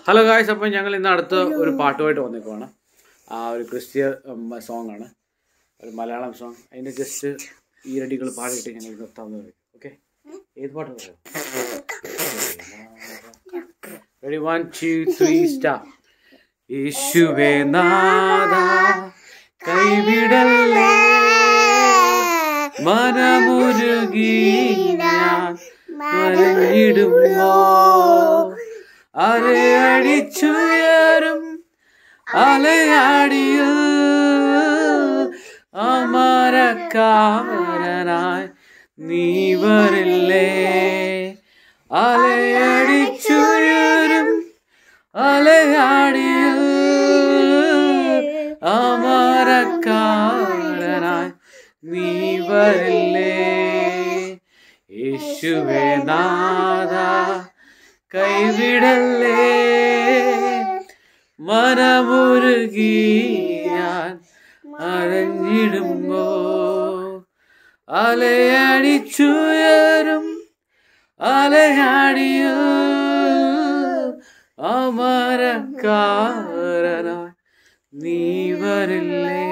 Hello guys, അപ്പം ഞങ്ങൾ ഇന്ന് അടുത്ത ഒരു പാട്ടുമായിട്ട് വന്നേക്കുവാണ്. ഒരു ക്രിസ്ത്യൻ സോങ് ആണ്, ഒരു മലയാളം സോങ്. അതിൻ്റെ ജസ്റ്റ് ഈരടികൾ പാടിയിട്ട് ഞങ്ങൾ നിർത്താവുന്നത്. ഓക്കെ, ഏത് പാട്ട് പറയാം? Ready, 1 2 3 start. യേശുവേ നാഥാ കൈവിടല്ലേ, മനമുരുകി ഞാൻ മറിഞ്ഞിടുമോ, അലയടിച്ചുയരും അലയാടിയിൽ അമരക്കാരനായി നീ വരില്ലേ, അലയടിച്ചുയരും അലയാടിയിൽ അമരക്കാരനായി നീ വരില്ലേ. യേശുവേ നാഥാ കൈവിടല്ലേ, മനമുരുകി ഞാൻ മറിഞ്ഞിടുമ്പോ, അലയടിച്ചുയരും അലയാടിയിൽ അമരക്കാരനായി നീ വരില്ലേ.